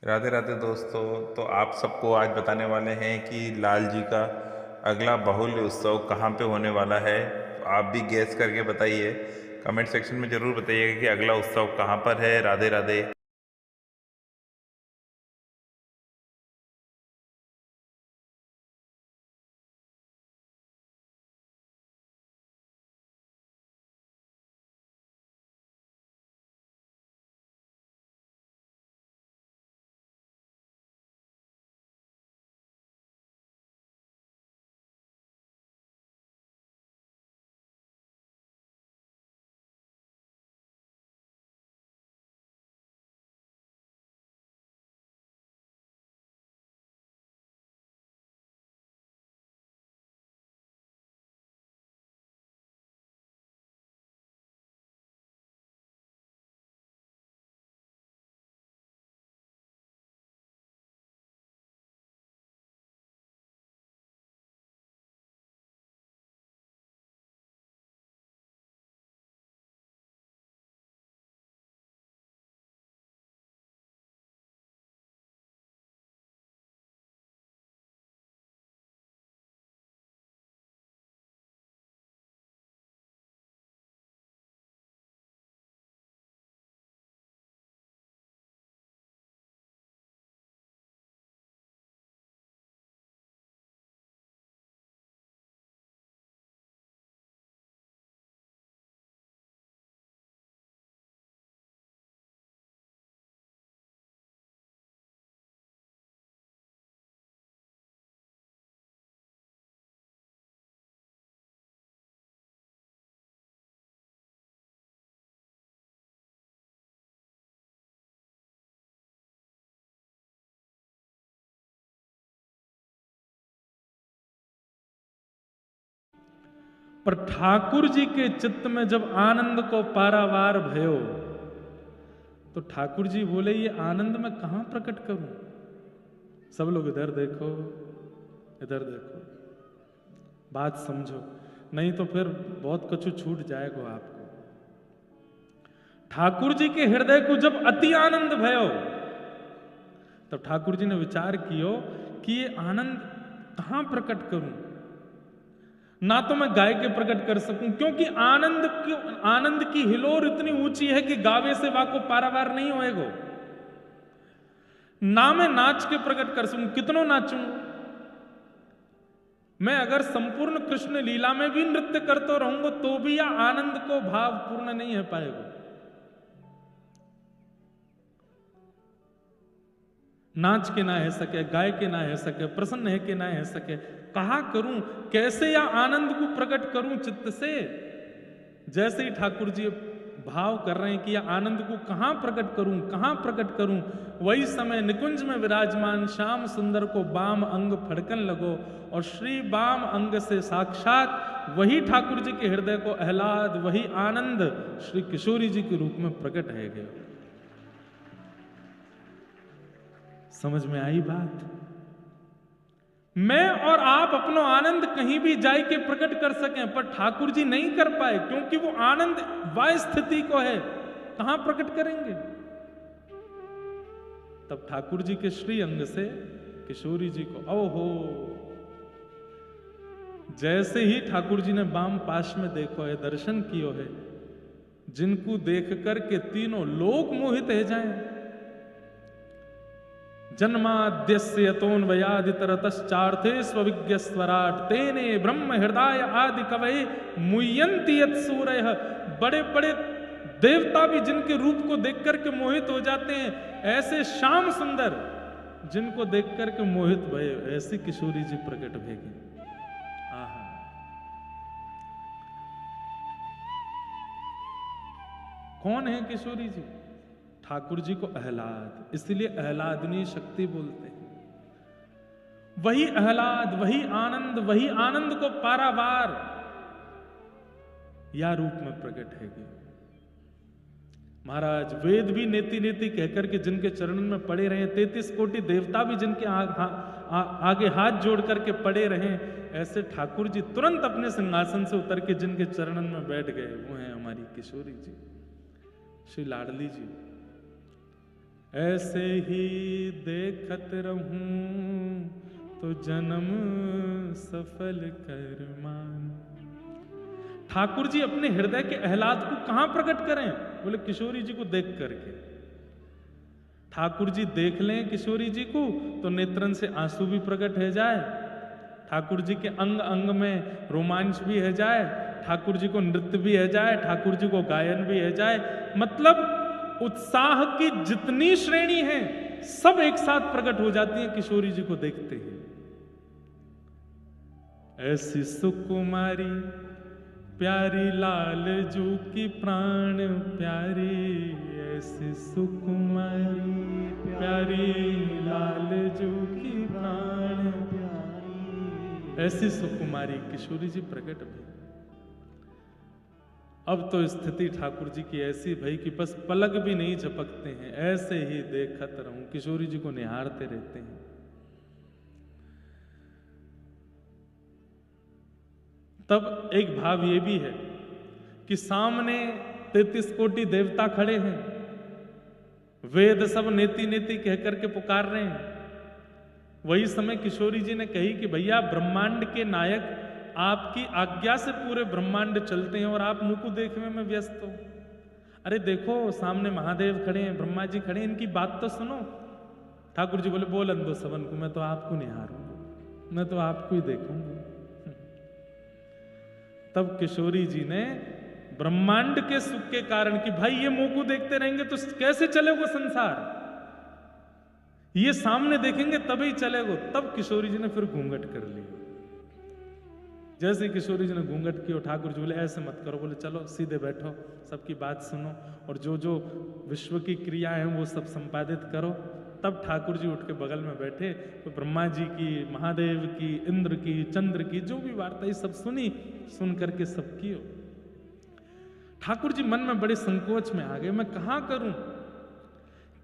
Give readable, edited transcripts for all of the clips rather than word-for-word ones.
राधे राधे दोस्तों। तो आप सबको आज बताने वाले हैं कि लाल जी का अगला बाहुल्य उत्सव कहाँ पे होने वाला है। तो आप भी गैस करके बताइए, कमेंट सेक्शन में ज़रूर बताइएगा कि अगला उत्सव कहाँ पर है। राधे राधे। पर ठाकुर जी के चित्त में जब आनंद को पारावार भयो, तो ठाकुर जी बोले ये आनंद मैं कहां प्रकट करूं। सब लोग इधर देखो, इधर देखो, बात समझो, नहीं तो फिर बहुत कुछ छूट जाएगा आपको। ठाकुर जी के हृदय को जब अति आनंद भयो, तब ठाकुर जी ने विचार कियो कि ये आनंद कहां प्रकट करूं। ना तो मैं गाय के प्रकट कर सकूं, क्योंकि आनंद की हिलोर इतनी ऊंची है कि गावे से वाको पारावार नहीं होएगो। ना मैं नाच के प्रकट कर सकूं, कितनों नाचूं मैं। अगर संपूर्ण कृष्ण लीला में भी नृत्य करते रहूंगा तो भी यह आनंद को भाव पूर्ण नहीं हो पाएगा। नाच के ना है सके, गाय के ना है सके, प्रसन्न है के ना है सके, कहा करूं, कैसे या आनंद को प्रकट करूं चित्त से। जैसे ही ठाकुर जी भाव कर रहे हैं कि यह आनंद को कहां प्रकट करूं, कहां प्रकट करूं, वही समय निकुंज में विराजमान श्याम सुंदर को बाम अंग फड़कन लगो, और श्री बाम अंग से साक्षात वही ठाकुर जी के हृदय को आह्लाद, वही आनंद श्री किशोरी जी के रूप में प्रकट है गया। समझ में आई बात। मैं और आप अपना आनंद कहीं भी जाए के प्रकट कर सकें, पर ठाकुर जी नहीं कर पाए, क्योंकि वो आनंद वाय स्थिति को है, कहां प्रकट करेंगे। तब ठाकुर जी के श्री अंग से किशोरी जी को ओहो, जैसे ही ठाकुर जी ने बाम पाश में देखो है, दर्शन कियो है, जिनको देख करके तीनों लोक मोहित है जाएं। जन्माद्यस्य यतोन्वयादितरतश्चार्थे स्वविज्ञ स्वराट तेने ब्रह्म हृदय आदि कवये मुह्यन्ति यत् सूरयः। बड़े बड़े देवता भी जिनके रूप को देख करके मोहित हो जाते हैं, ऐसे श्याम सुंदर जिनको देख करके मोहित भये, ऐसी किशोरी जी प्रकट भेगी। आहा, कौन है किशोरी जी? ठाकुर जी को आह्लाद, इसलिए आह्लादनी शक्ति बोलते हैं। वही आह्लाद, वही आनंद को पारावार या रूप में प्रकट है गया। महाराज वेद भी नेति नेति कहकर के जिनके चरणन में पड़े रहे, 33 कोटि देवता भी जिनके आगे हाथ जोड़ करके पड़े रहे, ऐसे ठाकुर जी तुरंत अपने सिंहासन से उतर के जिनके चरणन में बैठ गए, वो हैं हमारी किशोरी जी, श्री लाडली जी। ऐसे ही देखत रहूं तो जन्म सफल कर मान। ठाकुर जी अपने हृदय के आह्लाद को कहां प्रकट करें? बोले किशोरी जी को देख करके। ठाकुर जी देख लें किशोरी जी को तो नेत्रन से आंसू भी प्रकट हो जाए, ठाकुर जी के अंग अंग में रोमांच भी है जाए, ठाकुर जी को नृत्य भी है जाए, ठाकुर जी को गायन भी है जाए। मतलब उत्साह की जितनी श्रेणी है सब एक साथ प्रकट हो जाती है किशोरी जी को देखते ही। ऐसी सुकुमारी प्यारी लाल जू की प्राण प्यारी, ऐसी सुकुमारी प्यारी लाल जू की प्राण प्यारी, ऐसी सुकुमारी किशोरी जी प्रकट भई। अब तो स्थिति ठाकुर जी की ऐसी भई कि बस पलक भी नहीं झपकते हैं, ऐसे ही देखत रहूं, किशोरी जी को निहारते रहते हैं। तब एक भाव ये भी है कि सामने 33 कोटि देवता खड़े हैं, वेद सब नेति नेति कह करके पुकार रहे हैं। वही समय किशोरी जी ने कही कि भैया ब्रह्मांड के नायक आपकी आज्ञा से पूरे ब्रह्मांड चलते हैं और आप मुंह को देखने में व्यस्त हो। अरे देखो सामने महादेव खड़े हैं, ब्रह्मा जी खड़े हैं, इनकी बात तो सुनो। ठाकुर जी बोले बोल अंधो सवन को, मैं तो आपको निहारूंगा, मैं तो आपको ही देखूंगा। तब किशोरी जी ने ब्रह्मांड के सुख के कारण कि भाई ये मुंह को देखते रहेंगे तो कैसे चलेगा संसार, ये सामने देखेंगे तभी चलेगा। तब किशोरी जी ने फिर घूंघट कर ली। जैसे किशोरी जी ने घूंघट की, ठाकुर जी बोले ऐसे मत करो, बोले चलो सीधे बैठो, सबकी बात सुनो और जो जो विश्व की क्रिया है वो सब संपादित करो। तब ठाकुर जी उठ के बगल में बैठे तो ब्रह्मा जी की, महादेव की, इंद्र की, चंद्र की जो भी वार्ता ये सब सुनी, सुन करके सब कियो। ठाकुर जी मन में बड़े संकोच में आ गए, मैं कहां करूं,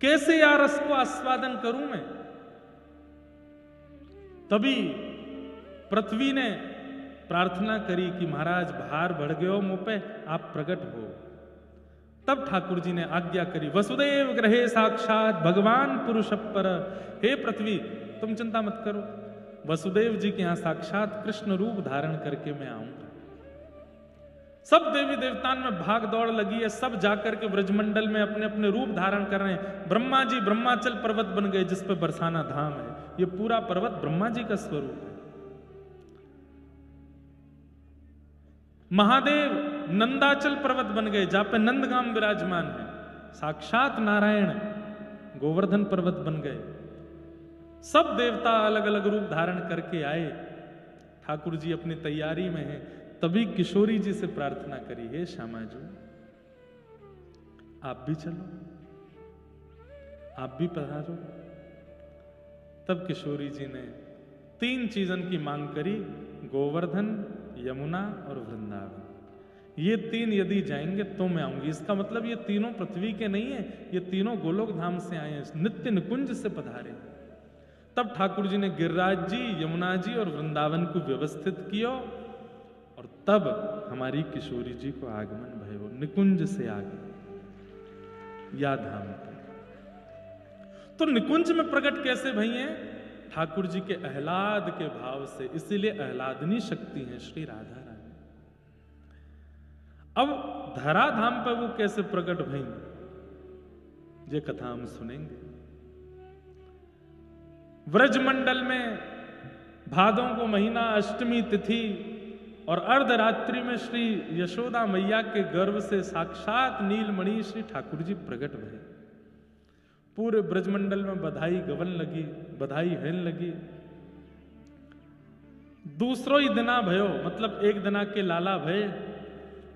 कैसे यार रस को आस्वादन करूं मैं। तभी पृथ्वी ने प्रार्थना करी कि महाराज भार बढ़ गयो मुंह पे, आप प्रकट हो। तब ठाकुर जी ने आज्ञा करी, वसुदेव ग्रहे साक्षात भगवान पुरुषपर, हे पृथ्वी तुम चिंता मत करो, वसुदेव जी के यहां साक्षात कृष्ण रूप धारण करके मैं आऊंगा। सब देवी देवताओं में भाग दौड़ लगी है, सब जाकर के ब्रजमंडल में अपने अपने रूप धारण कर रहे हैं। ब्रह्मा जी ब्रह्माचल पर्वत बन गए जिस पे बरसाना धाम है, ये पूरा पर्वत ब्रह्मा जी का स्वरूप है। महादेव नंदाचल पर्वत बन गए जहां पे नंदगाम विराजमान है। साक्षात नारायण गोवर्धन पर्वत बन गए। सब देवता अलग अलग रूप धारण करके आए। ठाकुर जी अपनी तैयारी में हैं। तभी किशोरी जी से प्रार्थना करी, हे श्यामा जी आप भी चलो, आप भी पधारो। तब किशोरी जी ने 3 चीजन की मांग करी, गोवर्धन, यमुना और वृंदावन। ये 3 यदि जाएंगे तो मैं आऊंगी। इसका मतलब ये तीनों पृथ्वी के नहीं है, ये तीनों गोलोक धाम से आए हैं, नित्य निकुंज से पधारे। तब ठाकुर जी ने गिरिराज जी, यमुना जी और वृंदावन को व्यवस्थित किया और तब हमारी किशोरी जी को आगमन भयो निकुंज से आगे या धाम पर। तो निकुंज में प्रकट कैसे भई हैं? ठाकुर जी के आह्लाद के भाव से, इसीलिए आह्लादनी शक्ति है श्री राधा रानी। अब धरा धाम पर वो कैसे प्रकट भई, ये कथा हम सुनेंगे। व्रजमंडल में भादों को महीना, अष्टमी तिथि और अर्धरात्रि में श्री यशोदा मैया के गर्भ से साक्षात नीलमणि श्री ठाकुर जी प्रकट भये। पूरे ब्रजमंडल में बधाई गवन लगी, बधाई हेन लगी। दूसरो ही दिना भयो, मतलब एक दिना के लाला भय।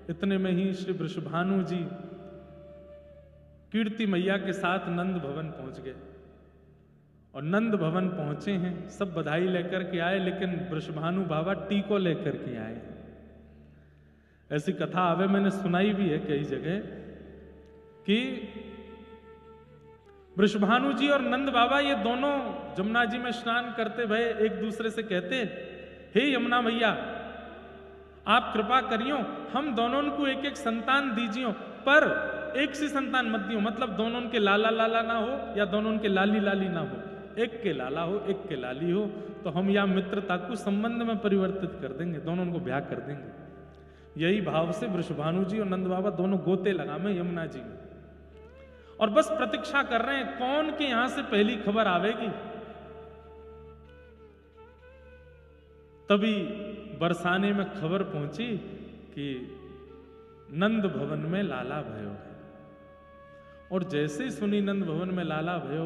इतने में ही श्री वृषभानु जी कीर्ति मैया के साथ नंद भवन पहुंच गए और नंद भवन पहुंचे हैं, सब बधाई लेकर के आए, लेकिन वृषभानु बाबा टीको लेकर के आए। ऐसी कथा आवे मैंने सुनाई भी है कई जगह कि वृषभानु जी और नंद बाबा ये दोनों जमुना जी में स्नान करते भये एक दूसरे से कहते, हे यमुना मैया आप कृपा करियो, हम दोनों को एक एक संतान दीजियो, पर एक सी संतान मत दियो, मतलब दोनों उनके लाला लाला ना हो या दोनों उनके लाली लाली ना हो, एक के लाला हो एक के लाली हो, तो हम या मित्रता को संबंध में परिवर्तित कर देंगे, दोनों उनको ब्याह कर देंगे। यही भाव से वृषभानु जी और नंद बाबा दोनों गोते लगावे यमुना जी में, और बस प्रतीक्षा कर रहे हैं कौन के यहां से पहली खबर आवेगी। तभी बरसाने में खबर पहुंची कि नंद भवन में लाला भयो है। और जैसे ही सुनी नंद भवन में लाला भयो,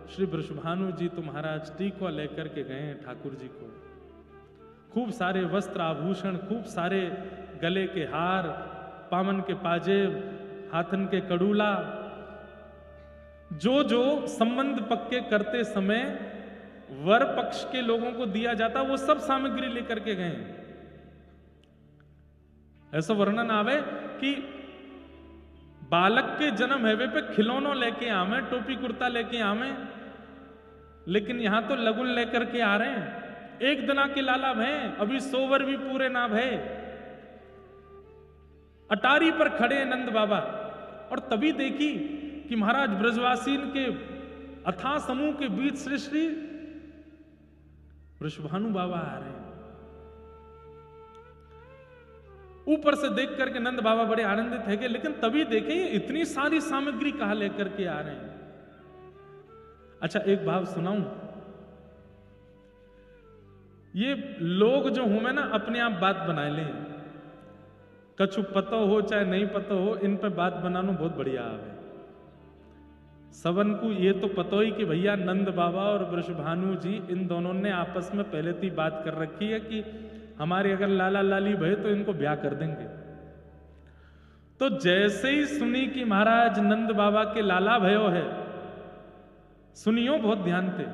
श्री वृषभानु जी तो महाराज टीका लेकर के गए ठाकुर जी को, खूब सारे वस्त्र आभूषण, खूब सारे गले के हार, पामन के पाजेब, हाथन के कड़ूला, जो जो संबंध पक्के करते समय वर पक्ष के लोगों को दिया जाता वो सब सामग्री लेकर के गए। ऐसा वर्णन आवे कि बालक के जन्म हेवे पे खिलौनों लेके आवे, टोपी कुर्ता लेके आवे, लेकिन यहां तो लगुन लेकर के आ रहे हैं। एक दिना के लाला भय, अभी 100 वर भी पूरे ना भय, अटारी पर खड़े नंद बाबा। और तभी देखी कि महाराज ब्रजवासीन के अथाह समूह के बीच श्री श्री वृषभानु बाबा आ रहे हैं। ऊपर से देख करके नंद बाबा बड़े आनंदित है, लेकिन तभी देखे ये इतनी सारी सामग्री कहां लेकर के आ रहे हैं। अच्छा एक भाव सुनाऊं, ये लोग जो हूं मैं ना अपने आप बात बनाए ले, कछु पतो हो चाहे नहीं पतो हो, इन पे बात बनाना बहुत बढ़िया है। सबन को ये तो पतो ही कि भैया नंद बाबा और वृषभानु जी इन दोनों ने आपस में पहले थी बात कर रखी है कि हमारे अगर लाला लाली भय तो इनको ब्याह कर देंगे। तो जैसे ही सुनी कि महाराज नंद बाबा के लाला भयो है, सुनियो बहुत ध्यान से,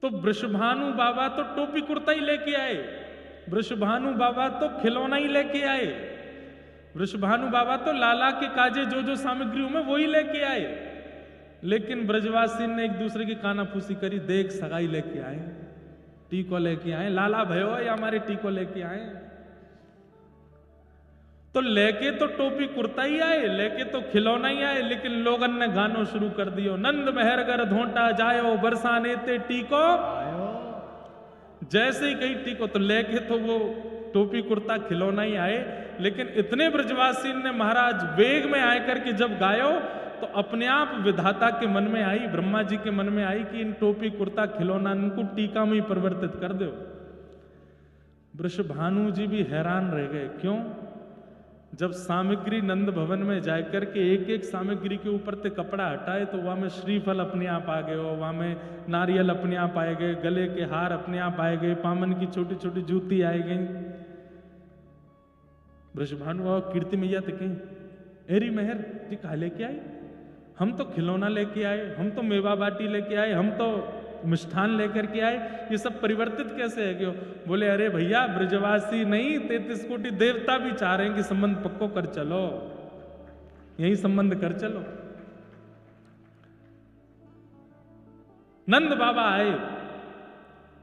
तो वृषभानु बाबा तो टोपी कुर्ता ही लेके आए, वृषभानु बाबा तो खिलौना ही लेके आए, वृषभानु बाबा तो लाला के काजे जो जो सामग्री में वही लेके आए। लेकिन ब्रजवासी ने एक दूसरे की कानाफूसी करी, देख सगाई लेके आए, टीको लेके आए, लाला भयो या हमारे टीको लेके आए। तो लेके तो टोपी कुर्ता ही आए, लेके तो खिलौना ही आए, लेकिन लोगन ने गानो शुरू कर दियो, नंद मेहरगर धोंटा जायो बरसाने ते टीको आयो। जैसे ही कही टीको, तो लेके तो वो टोपी कुर्ता खिलौना ही आए, लेकिन इतने ब्रजवासी ने महाराज वेग में आकर के जब गायो, तो अपने आप विधाता के मन में आई, ब्रह्मा जी के मन में आई कि इन टोपी कुर्ता खिलौना इनको टीका में ही परिवर्तित कर दो। वृषभानु जी भी हैरान रह गए, क्यों? जब सामग्री नंद भवन में जाकर के एक एक सामग्री के ऊपर से कपड़ा हटाए, तो वहां में श्रीफल अपने आप आ गए, वहां में नारियल अपने आप आए गए, गले के हार अपने आप आए गए, पामन की छोटी छोटी जूती आई गई। वृषभानु बाबा कीर्ति मैया तो कहीं, एरी मेहर जी कहा लेके आई, हम तो खिलौना लेके आए, हम तो मेवा बाटी लेके आए, हम तो मिष्ठान लेकर के आए, ये सब परिवर्तित कैसे है? क्यों? बोले अरे भैया ब्रजवासी नहीं, 33 कोटि देवता भी चाह रहे हैं कि संबंध पक्को कर चलो, यही संबंध कर चलो। नंद बाबा आए,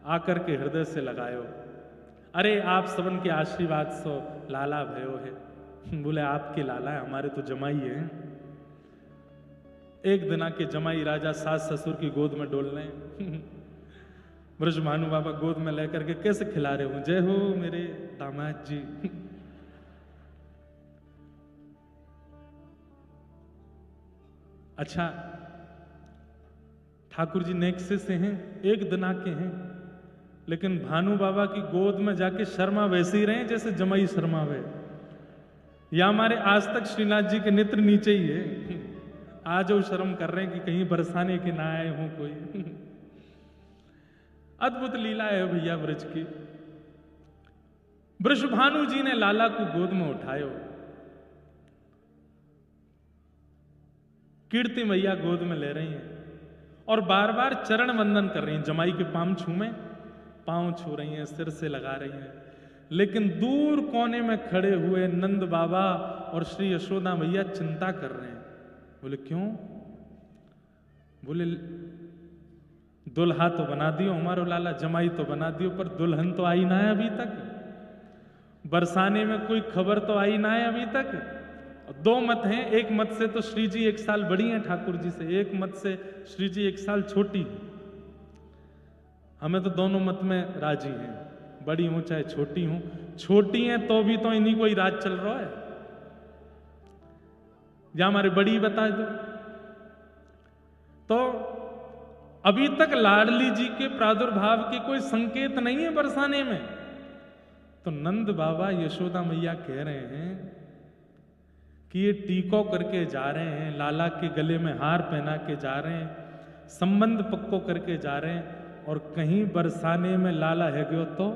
आकर के हृदय से लगायो, अरे आप सबन के आशीर्वाद सो लाला भयो है। बोले आपके लाला है, हमारे तो जमाई है। एक दिना के जमाई राजा सास ससुर की गोद में डोल रहे हैं। वृषभानु बाबा गोद में लेकर के कैसे खिला रहे हो, जय हो मेरे दामाद जी। अच्छा ठाकुर जी नेक्से से हैं, एक दिना के हैं, लेकिन भानु बाबा की गोद में जाके शर्मा वैसे ही रहे जैसे जमाई शर्मा वे। या हमारे आज तक श्रीनाथ जी के नेत्र नीचे ही है, आज वो शर्म कर रहे हैं कि कहीं बरसाने के ना आए हों कोई। अद्भुत लीला है भैया ब्रज की। वृषभानु जी ने लाला को गोद में उठायो, कीर्ति मैया गोद में ले रही हैं और बार बार चरण वंदन कर रही हैं, जमाई के पांव छूमे, पांव छू रही हैं, सिर से लगा रही हैं। लेकिन दूर कोने में खड़े हुए नंद बाबा और श्री यशोदा मैया चिंता कर रहे हैं। बोले क्यों? बोले दुल्हा तो बना दियो हमारो लाला, जमाई तो बना दियो, पर दुल्हन तो आई ना है अभी तक, बरसाने में कोई खबर तो आई ना है अभी तक, दो मत हैं, एक मत से तो श्री जी 1 साल बड़ी हैं ठाकुर जी से, एक मत से श्री जी 1 साल छोटी। हमें तो दोनों मत में राजी हैं, बड़ी हूं चाहे छोटी हूं। छोटी हैं तो भी तो इन्हीं को ही राज चल रहा है, या हमारे बड़ी बता दो। तो अभी तक लाडली जी के प्रादुर्भाव के कोई संकेत नहीं है बरसाने में। तो नंद बाबा यशोदा मैया कह रहे हैं कि ये टीको करके जा रहे हैं, लाला के गले में हार पहना के जा रहे हैं, संबंध पक्को करके जा रहे हैं, और कहीं बरसाने में लाला है गयो तो।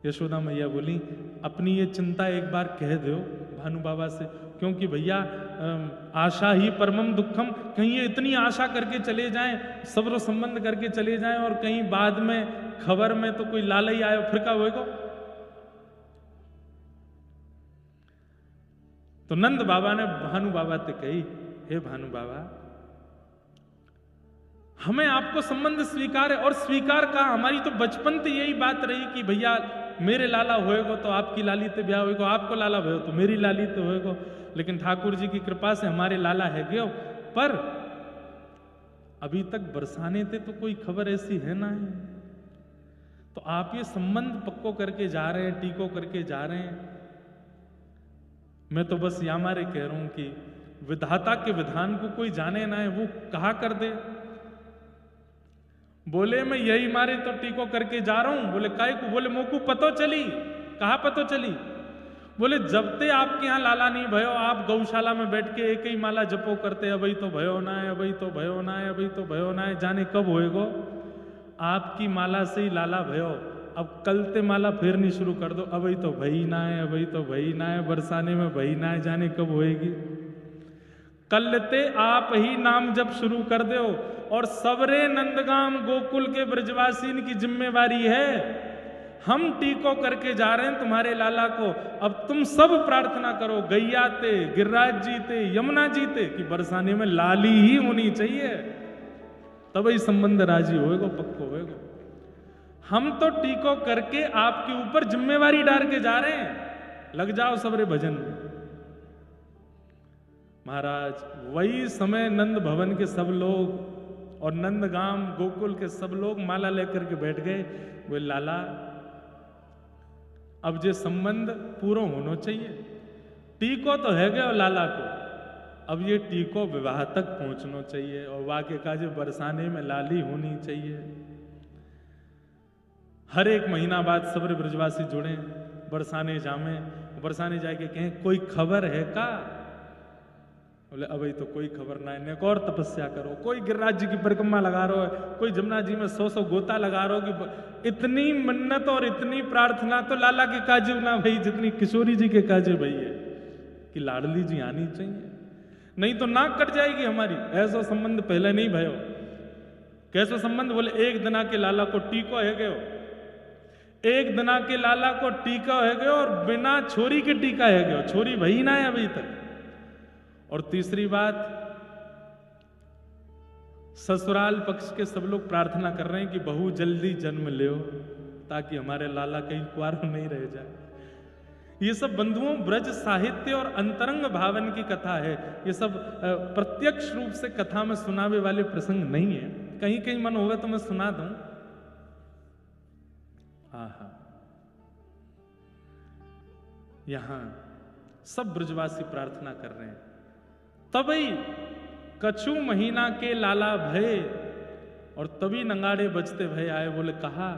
यशोदा मैया बोली अपनी ये चिंता एक बार कह दो भानु बाबा से, क्योंकि भैया आशा ही परमम दुखम, कहीं ये इतनी आशा करके चले जाएं, सब्र संबंध करके चले जाएं, और कहीं बाद में खबर में तो कोई लाला ही आयो फिर का होएगा। तो नंद बाबा ने भानु बाबा से कही, हे भानु बाबा हमें आपको संबंध स्वीकार है, और स्वीकार का हमारी तो बचपन से यही बात रही कि भैया मेरे लाला होएगो तो आपकी लाली ते ब्याह होएगो, आपको लाला भयो तो मेरी लाली ते होएगो। लेकिन ठाकुर जी की कृपा से हमारे लाला है गयो, पर अभी तक बरसाने थे तो कोई खबर ऐसी है ना है। तो आप ये संबंध पक्को करके जा रहे हैं, टीको करके जा रहे हैं। मैं तो बस या मारे कह रहा हूं कि विधाता के विधान को कोई जाने ना है, वो कहा कर दे। बोले मैं यही मारे तो टीको करके जा रहा हूं। बोले काय को? बोले मोकू पतो चली। कहा पतो चली? बोले जब ते आपके यहाँ लाला नहीं भयो, आप गौशाला में बैठ के एक ही माला जपो करते, अभी तो भयो ना है, अभी तो भयो ना है, अभी तो भयो ना है, जाने कब होएगो। आपकी माला से ही लाला भयो, अब कल ते माला फेरनी शुरू कर दो, अभी तो भई ना है, अभी तो भई ना है, बरसाने में भई ना है, जाने कब होएगी। कल ते आप ही नाम जब शुरू कर दो, और सबरे नंदगाम गोकुल के ब्रजवासीन की जिम्मेवारी है, हम टीको करके जा रहे हैं तुम्हारे लाला को। अब तुम सब प्रार्थना करो गैया ते, गिरिराज जी ते, यमुना जी ते, कि बरसाने में लाली ही होनी चाहिए, तब ही संबंध राजी होएगो, पक्को होएगो। हम तो टीको करके आपके ऊपर जिम्मेवारी डाल के जा रहे हैं, लग जाओ सबरे भजन में। महाराज वही समय नंद भवन के सब लोग और नंदगाम गोकुल के सब लोग माला लेकर के बैठ गए। वो लाला अब जे संबंध पूरा होना चाहिए, टीको तो है गए लाला को, अब ये टीको विवाह तक पहुंचना चाहिए, और वाक्य का जो बरसाने में लाली होनी चाहिए। हर एक महीना बाद सबरे ब्रजवासी जुड़े, बरसाने जामे, बरसाने जाके कहें कोई खबर है का? बोले अभी तो कोई खबर ना है, और तपस्या करो। कोई गिरिराज जी की परिक्रमा लगा रहा है, कोई जमुना जी में 100 गोता लगा रहा हो, कि इतनी मन्नत और इतनी प्रार्थना तो लाला के काजे ना भाई जितनी किशोरी जी के काजे भाई है, कि लाडली जी आनी चाहिए, नहीं तो नाक कट जाएगी हमारी। ऐसा संबंध पहले नहीं भयो। कैसा संबंध? बोले एक दिना के लाला को टीको है गयो, एक दिना के लाला को टीका है गयो, और बिना छोरी के टीका है गयो, छोरी भई ना है अभी तक। और तीसरी बात, ससुराल पक्ष के सब लोग प्रार्थना कर रहे हैं कि बहू जल्दी जन्म ले, ताकि हमारे लाला कहीं कुंवारा नहीं रह जाए। ये सब बंधुओं ब्रज साहित्य और अंतरंग भावन की कथा है। ये सब प्रत्यक्ष रूप से कथा में सुनावे वाले प्रसंग नहीं है। कहीं कहीं मन होगा तो मैं सुना दूं। आहा, यहां सब ब्रजवासी प्रार्थना कर रहे हैं, तभी कछु महीना के लाला भय, और तभी नंगाड़े बजते भय आए। बोले कहा?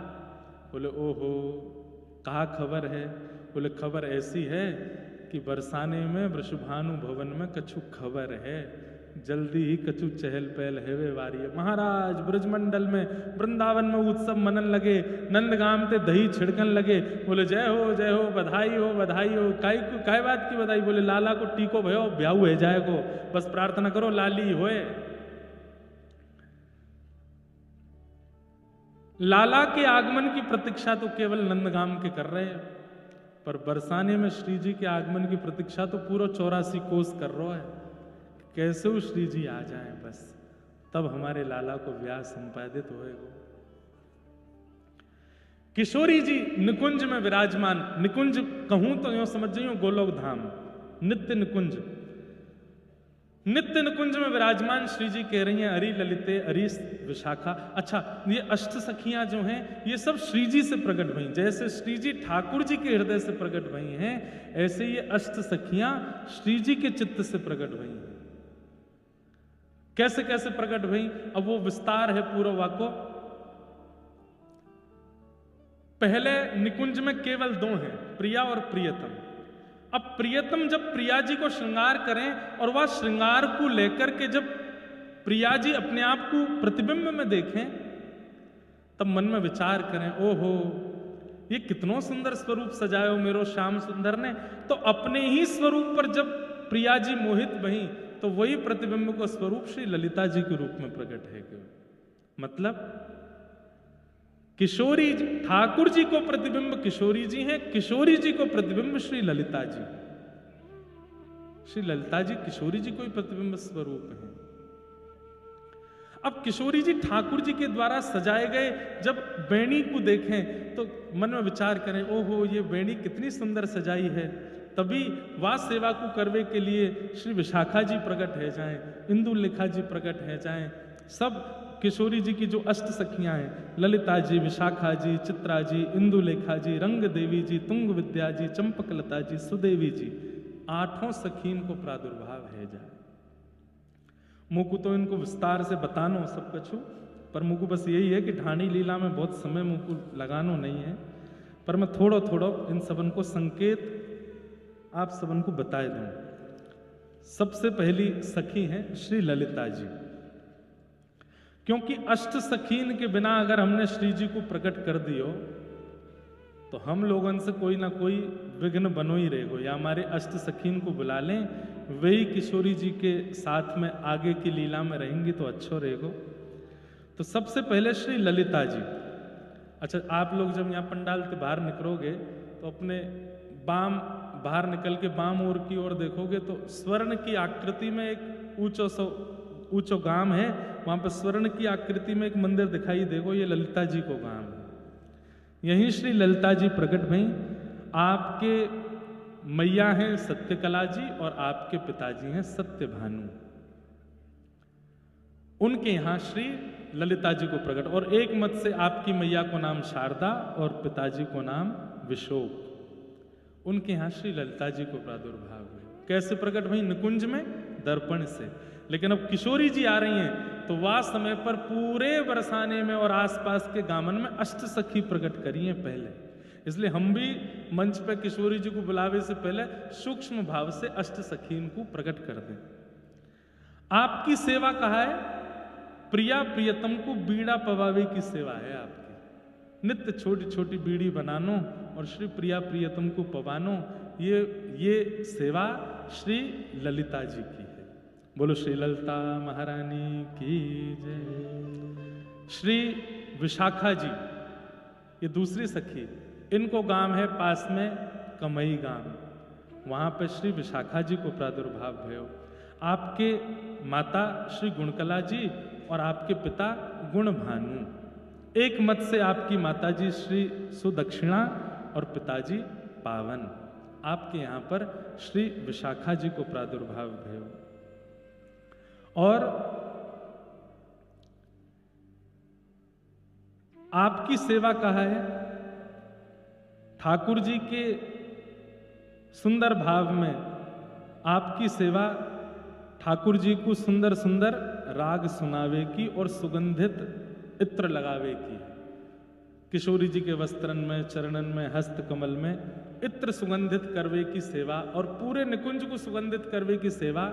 बोले ओहो, कहा खबर है? बोले खबर ऐसी है कि बरसाने में वृषभानु भवन में कछु खबर है, जल्दी ही कछु चहल पहल है वे वारी है। महाराज ब्रजमंडल में वृंदावन में उत्सव मनन लगे, नंदगाम ते दही छिड़कन लगे। बोले जय हो जय हो, बधाई हो बधाई हो। काय बात की बधाई? बोले लाला को टीको भयो, ब्याह है जाएगो, बस प्रार्थना करो लाली होए। लाला के आगमन की प्रतीक्षा तो केवल नंदगाम के कर रहे हैं, पर बरसाने में श्री जी के आगमन की प्रतीक्षा तो पूरा 84 कोस कर रहा है। कैसे वो श्री जी आ जाएं, बस तब हमारे लाला को ब्याह संपादित होएगा। किशोरी जी निकुंज में विराजमान, निकुंज कहूं तो यूं समझ जाइए गोलोक धाम, नित्य निकुंज, नित्य निकुंज में विराजमान श्री जी कह रही हैं अरि ललिते अरि विशाखा। अच्छा, ये अष्ट सखियां जो हैं ये सब श्री जी से प्रकट भई, जैसे श्री जी ठाकुर जी के हृदय से प्रकट भई हैं, ऐसे ये अष्ट सखियां श्री जी के चित्त से प्रकट भई हैं। कैसे कैसे प्रकट भई, अब वो विस्तार है पूरा वाको। पहले निकुंज में केवल दो हैं, प्रिया और प्रियतम। अब प्रियतम जब प्रिया जी को श्रृंगार करें और वह श्रृंगार को लेकर के जब प्रिया जी अपने आप को प्रतिबिंब में देखें, तब मन में विचार करें, ओहो ये कितनो सुंदर स्वरूप सजायो मेरो श्याम सुंदर ने। तो अपने ही स्वरूप पर जब प्रिया जी मोहित भई, तो वही प्रतिबिंब को स्वरूप श्री ललिता जी के रूप में प्रकट है। मतलब किशोरी ठाकुर जी को प्रतिबिंब किशोरी जी हैं, किशोरी जी को प्रतिबिंब श्री ललिता जी, श्री ललिता जी किशोरी जी को ही प्रतिबिंब स्वरूप है। अब किशोरी जी ठाकुर जी के द्वारा सजाए गए जब वेणी को देखें तो मन में विचार करें, ओहो ये वेणी कितनी सुंदर सजाई है। तभी वास सेवा को करवे के लिए श्री विशाखा जी प्रकट है जाएं, इंदुलेखा जी प्रकट है जाएं, सब किशोरी जी की जो अष्ट सखियां हैं, ललिता जी, विशाखा जी, चित्रा जी, इंदुलेखा जी, रंग देवी जी, तुंग विद्या जी, चंपकलता जी, सुदेवी जी, आठों सखीन को प्रादुर्भाव है जाए। मुझको तो इनको विस्तार से बतानो सब कछु, पर मुझको बस यही है कि ढाणी लीला में बहुत समय मुझको लगानो नहीं है, पर मैं थोड़ा थोड़ा इन सबन को संकेत आप सबन को बताए दूं। सबसे पहली सखी हैं श्री ललिता जी, क्योंकि अष्ट सखीन के बिना अगर हमने श्री जी को प्रकट कर दियो तो हम लोगों से कोई ना कोई विघ्न बनो ही रहेगो, या हमारे अष्ट सखीन को बुला लें, वही किशोरी जी के साथ में आगे की लीला में रहेंगी तो अच्छा रहेगो। तो सबसे पहले श्री ललिता जी। अच्छा, आप लोग जब यहाँ पंडाल के बाहर निकलोगे तो अपने बाम बाहर निकल के बाम ओर की ओर देखोगे तो स्वर्ण की आकृति में एक ऊंचो गांव है, वहां पर स्वर्ण की आकृति में एक मंदिर दिखाई देगो, ये ललिता जी को गांव है। यहीं श्री ललिता जी प्रकट भई। आपके मैया हैं सत्यकला जी और आपके पिताजी हैं सत्यभानु। उनके यहां श्री ललिता जी को प्रकट, और एक मत से आपकी मैया को नाम शारदा और पिताजी को नाम विशोक। उनके यहां श्री ललिता जी को प्रादुर्भाव हुए। कैसे प्रकट भई? निकुंज में दर्पण से। लेकिन अब किशोरी जी आ रही हैं तो वह समय पर पूरे बरसाने में और आसपास के गामन में अष्ट सखी प्रकट करी हैं पहले। इसलिए हम भी मंच पर किशोरी जी को बुलावे से पहले सूक्ष्म भाव से अष्ट सखीन को प्रकट कर दें। आपकी सेवा कहा है? प्रिया प्रियतम को बीड़ा पवावे की सेवा है आपकी। नित्य छोटी छोटी बीड़ी बनानो और श्री प्रिया प्रियतम को पवानो, ये सेवा श्री ललिता जी की है। बोलो श्री ललिता महारानी की जय। श्री विशाखा जी, ये दूसरी सखी, इनको गांव है पास में कमई गांव, वहां पर श्री विशाखा जी को प्रादुर्भाव भयो। आपके माता श्री गुणकला जी और आपके पिता गुणभानु। एक मत से आपकी माता जी श्री सुदक्षिणा और पिताजी पावन। आपके यहां पर श्री विशाखा जी को प्रादुर्भाव भयो। और आपकी सेवा कहा है? ठाकुर जी के सुंदर भाव में आपकी सेवा ठाकुर जी को सुंदर सुंदर राग सुनावे की और सुगंधित इत्र लगावे की। किशोरी जी के वस्त्रन में, चरणन में, हस्त कमल में इत्र सुगंधित करवे की सेवा और पूरे निकुंज को सुगंधित करवे की सेवा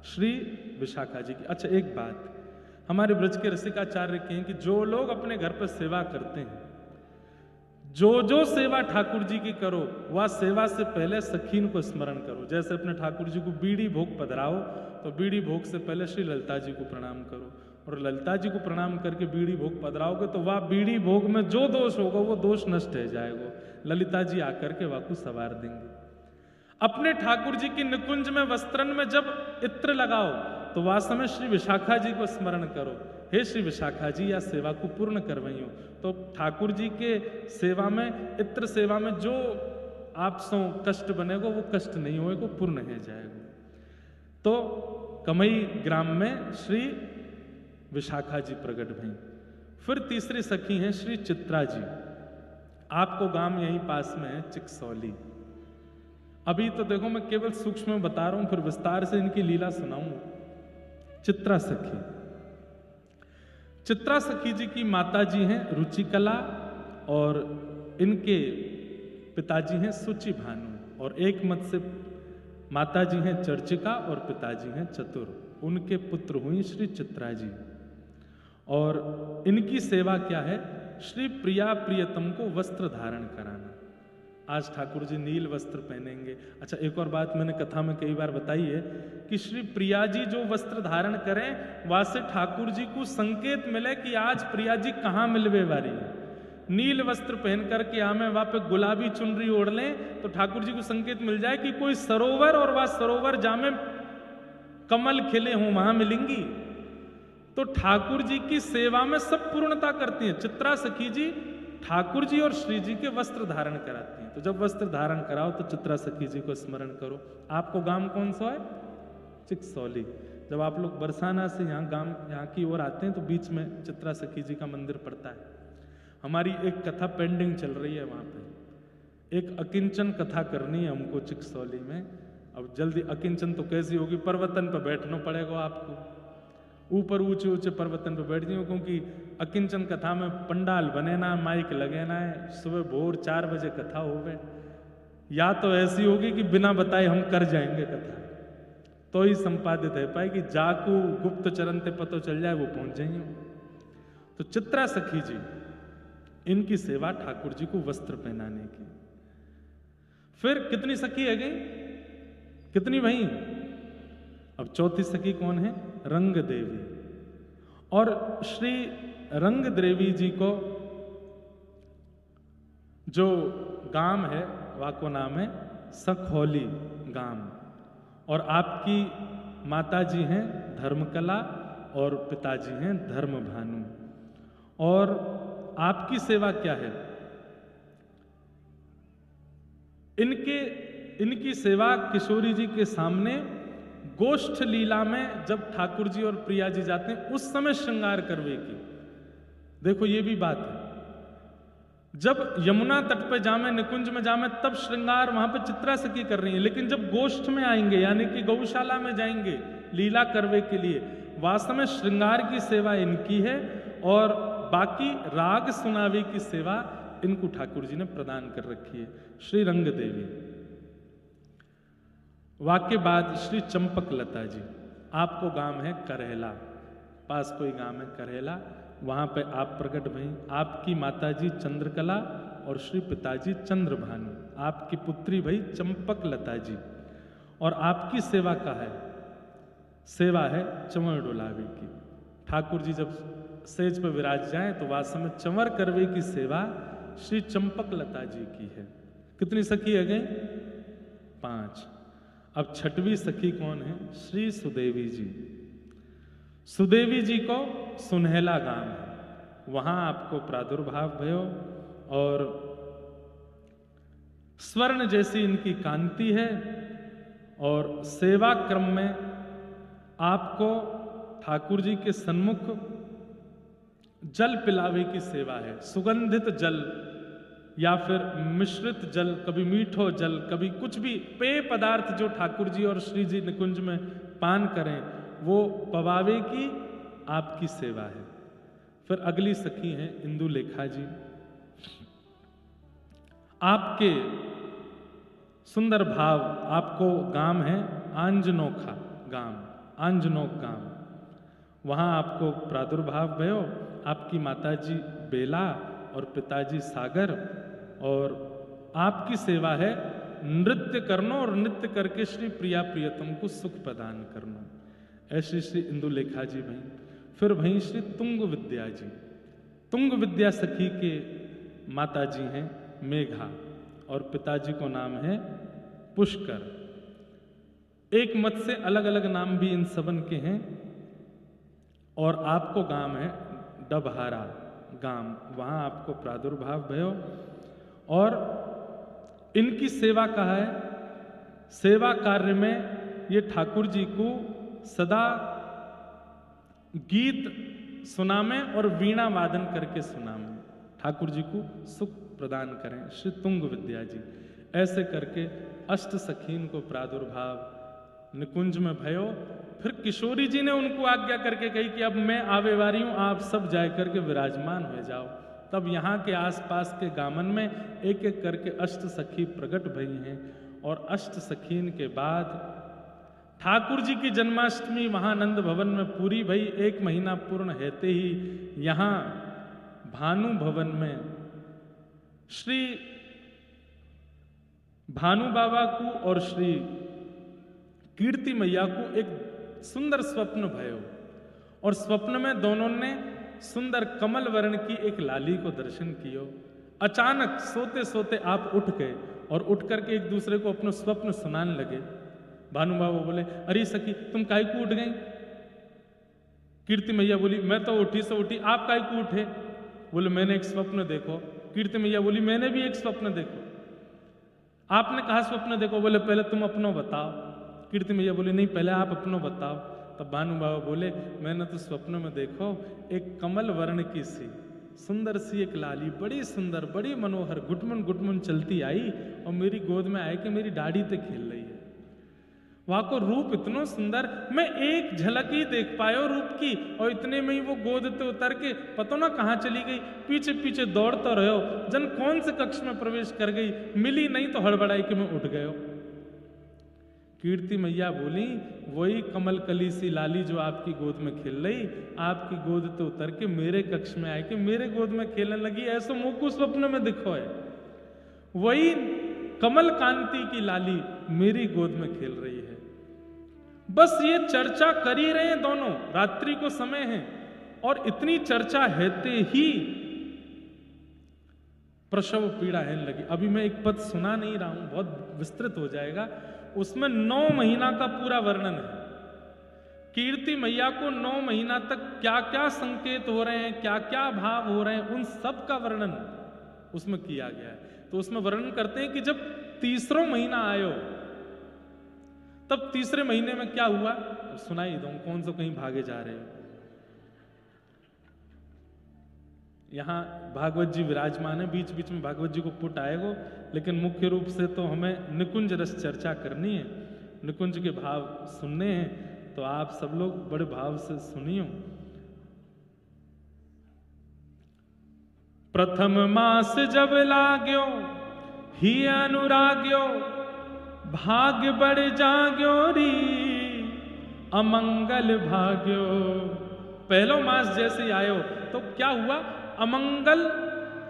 श्री विशाखा जी की। अच्छा, एक बात हमारे ब्रज के रसिकाचार्य के हैं कि जो लोग अपने घर पर सेवा करते हैं, जो सेवा ठाकुर जी की करो वह सेवा से पहले सखीन को स्मरण करो। जैसे अपने ठाकुर जी को बीड़ी भोग पधराओ तो बीड़ी भोग से पहले श्री ललिता जी को प्रणाम करो, और ललिता जी को प्रणाम करके बीड़ी भोग पधराओगे तो वह बीड़ी भोग में जो दोष होगा वो दोष नष्ट हो जाएगा। ललिता जी आकर के वाकु सवार देंगे। अपने ठाकुर जी की निकुंज में वस्त्रन में जब इत्र लगाओ तो वह समय श्री विशाखा जी को स्मरण करो, हे श्री विशाखा जी या सेवा को पूर्ण करवाइयो। तो ठाकुर जी के सेवा में, इत्र सेवा में जो आप सो कष्ट बनेगा वो कष्ट नहीं होएगा, पूर्ण है जाएगा। तो कमई ग्राम में श्री विशाखा जी प्रकट भई। फिर तीसरी सखी हैं श्री चित्रा जी। आपको गांव यहीं पास में है चिकसौली। अभी तो देखो मैं केवल सूक्ष्म में बता रहा हूं, फिर विस्तार से इनकी लीला सुनाऊंगा। चित्रा सखी, चित्रा सखी जी की माता जी हैं रुचिकला और इनके पिताजी हैं सुचि भानु, और एक मत से माता जी हैं चर्चिका और पिताजी हैं चतुर। उनके पुत्र हुई श्री चित्रा जी। और इनकी सेवा क्या है? श्री प्रिया प्रियतम को वस्त्र धारण कराना। आज ठाकुर जी नील वस्त्र पहनेंगे। अच्छा, एक और बात मैंने कथा में कई बार बताई है कि श्री प्रिया जी जो वस्त्र धारण करें, वहां से ठाकुर जी को संकेत मिले कि आज प्रिया जी कहाँ मिलवे वाली है। नील वस्त्र पहन करके आमे वहां पे गुलाबी चुनरी ओढ़ लें तो ठाकुर जी को संकेत मिल जाए कि कोई सरोवर, और वह सरोवर जामे कमल खिले हों, वहां मिलेंगी। तो ठाकुर जी की सेवा में सब पूर्णता करती हैं। चित्रा सखी जी ठाकुर जी और श्री जी के वस्त्र धारण कराती हैं। तो जब वस्त्र धारण कराओ तो चित्रा सखी जी को स्मरण करो। आपको गांव कौन सा है? चिकसौली। जब आप लोग बरसाना से यहाँ की ओर आते हैं तो बीच में चित्रा सखी जी का मंदिर पड़ता है। हमारी एक कथा पेंडिंग चल रही है वहां पे, एक अकिंचन कथा करनी है हमको चिकसौली में। अब जल्दी अकिंचन तो कैसी होगी, पर्वतन पर बैठना पड़ेगा आपको, ऊपर ऊंचे ऊंचे पर्वतन पर बैठ जाओ, क्योंकि अकिंचन कथा में पंडाल बने ना, माइक लगे ना है, सुबह भोर 4 बजे कथा होवे। या तो ऐसी होगी कि बिना बताए हम कर जाएंगे कथा, तो ही संपादित है पाए कि जाकू गुप्त चरण ते पतो चल जाए वो पहुंच जाइए। तो चित्रा सखी जी, इनकी सेवा ठाकुर जी को वस्त्र पहनाने की। फिर कितनी सखी है गई? कितनी भाई? अब चौथी सखी कौन है? रंग देवी। और श्री रंग देवी जी को जो गांव है वह को नाम है सखौली गांव, और आपकी माता जी हैं धर्मकला और पिताजी हैं धर्म भानु। और आपकी सेवा क्या है? इनकी सेवा किशोरी जी के सामने गोष्ठ लीला में जब ठाकुर जी और प्रिया जी जाते हैं उस समय श्रृंगार करवे की। देखो ये भी बात है, जब यमुना तट पे जामे, निकुंज में जामे, तब श्रृंगार वहां पे चित्रा सखी कर रही है। लेकिन जब गोष्ठ में आएंगे यानी कि गौशाला में जाएंगे लीला करवे के लिए, वास्तव में श्रृंगार की सेवा इनकी है और बाकी राग सुनावे की सेवा इनको ठाकुर जी ने प्रदान कर रखी है। श्री रंग देवी। वाक्य बाद श्री चंपक लता जी। आपको गांव है करहेला, पास कोई गांव है करहेला, वहां पे आप प्रकट भई। आपकी माताजी चंद्रकला और श्री पिताजी चंद्रभानु, आपकी पुत्री भई चंपक लता जी। और आपकी सेवा का है? सेवा है चंवर डोलावे की। ठाकुर जी जब सेज पर विराज जाए तो वास्तव में चंवर करवे की सेवा श्री चंपक लता जी की है। कितनी सखी है गई? 5। अब छठवीं सखी कौन है? श्री सुदेवी जी। सुदेवी जी को सुनहला गांव है, वहां आपको प्रादुर्भाव भयो और स्वर्ण जैसी इनकी कांति है। और सेवा क्रम में आपको ठाकुर जी के सन्मुख जल पिलावे की सेवा है। सुगंधित जल या फिर मिश्रित जल, कभी मीठो जल, कभी कुछ भी पेय पदार्थ जो ठाकुर जी और श्री जी निकुंज में पान करें वो पवावे की आपकी सेवा है। फिर अगली सखी हैं इंदुलेखा जी। आपके सुंदर भाव, आपको गांव है आंजनोखा गांव, आंजनोक गांव, वहां आपको प्रादुर्भाव भयो। आपकी माताजी बेला और पिताजी सागर, और आपकी सेवा है नृत्य करना और नृत्य करके श्री प्रिया प्रियतम को सुख प्रदान करना। ऐसे श्री इंदुलेखा जी भाई। फिर भाई श्री तुंग विद्या जी। तुंग विद्या सखी के माता जी हैं मेघा और पिताजी को नाम है पुष्कर। एक मत से अलग अलग नाम भी इन सबन के हैं। और आपको गांव है डबहारा, गांव, वहां आपको प्रादुर्भाव भयो। और इनकी सेवा कहा है, सेवा कार्य में ये ठाकुर जी को सदा गीत सुनामे और वीणा वादन करके सुनामे, ठाकुर जी को सुख प्रदान करें। श्री तुंग विद्या जी ऐसे करके अष्ट सखीन को प्रादुर्भाव निकुंज में भयो। फिर किशोरी जी ने उनको आज्ञा करके कही कि अब मैं आवे वारी हूं, आप सब जाए करके विराजमान हो जाओ। तब यहाँ के आसपास के गामन में एक एक करके अष्ट सखी प्रकट भई हैं। और अष्ट सखीन के बाद ठाकुर जी की जन्माष्टमी महानंद भवन में पूरी भई। 1 महीना पूर्ण होते ही यहाँ भानु भवन में श्री भानु बाबा को और श्री कीर्ति मैया को एक सुंदर स्वप्न भयो। और स्वप्न में दोनों ने सुंदर कमल वर्ण की एक लाली को दर्शन कियो। अचानक सोते सोते आप उठ गए और उठ करके एक दूसरे को अपना स्वप्न सुनाने लगे। भानु बाबा बोले, अरे सखी तुम काहे को उठ गई? कीर्ति मैया बोली, मैं तो उठी से उठी, आप काहे को उठे? बोले, मैंने एक स्वप्न देखो। कीर्ति मैया बोली, मैंने भी एक स्वप्न देखो। आपने कहा स्वप्न देखो? बोले, पहले तुम अपनो बताओ। कीर्ति मैया बोली, नहीं पहले आप अपनो बताओ। तब भानु बाबा बोले, मैंने तो स्वप्न में देखो एक कमल वर्ण की सी सुंदर सी एक लाली, बड़ी सुंदर बड़ी मनोहर गुटमुन गुटमुन चलती आई और मेरी गोद में आए कि मेरी दाढ़ी पे खेल रही है। वहां को रूप इतना सुंदर, मैं एक झलक ही देख पायो रूप की, और इतने में ही वो गोद पे उतर के पता ना कहाँ चली गई। पीछे पीछे दौड़ता रहो, जन कौन से कक्ष में प्रवेश कर गई, मिली नहीं तो हड़बड़ाई के मैं उठ गयो। कीर्ति मैया बोली, वही कमल कली सी लाली जो आपकी गोद में खेल रही, आपकी गोद तो उतर के मेरे कक्ष में आए कि मेरे गोद में खेलने लगी। ऐसा मुझको स्वप्न में दिखो है, वही कमल कांति की लाली मेरी गोद में खेल रही है। बस ये चर्चा कर ही रहे हैं दोनों, रात्रि को समय है और इतनी चर्चा हेते ही प्रसव पीड़ा है लगी। अभी मैं एक पद सुना नहीं रहा हूं, बहुत विस्तृत हो जाएगा। उसमें 9 महीना का पूरा वर्णन है। कीर्ति मैया को 9 महीना तक क्या क्या संकेत हो रहे हैं, क्या क्या भाव हो रहे हैं, उन सब का वर्णन उसमें किया गया है। तो उसमें वर्णन करते हैं कि जब तीसरा महीना आयो तब तीसरे महीने में क्या हुआ, सुनाई दो, कौन सा कहीं भागे जा रहे हो। यहां भागवत जी विराजमान है, बीच बीच में भागवत जी को पुट आएगो, लेकिन मुख्य रूप से तो हमें निकुंज रस चर्चा करनी है, निकुंज के भाव सुनने हैं। तो आप सब लोग बड़े भाव से सुनियो। प्रथम मास जब लाग्यो ही अनुराग्यो, भाग्य बढ़ जाग्यो री अमंगल भाग्यो। पहलो मास जैसे आयो तो क्या हुआ, अमंगल।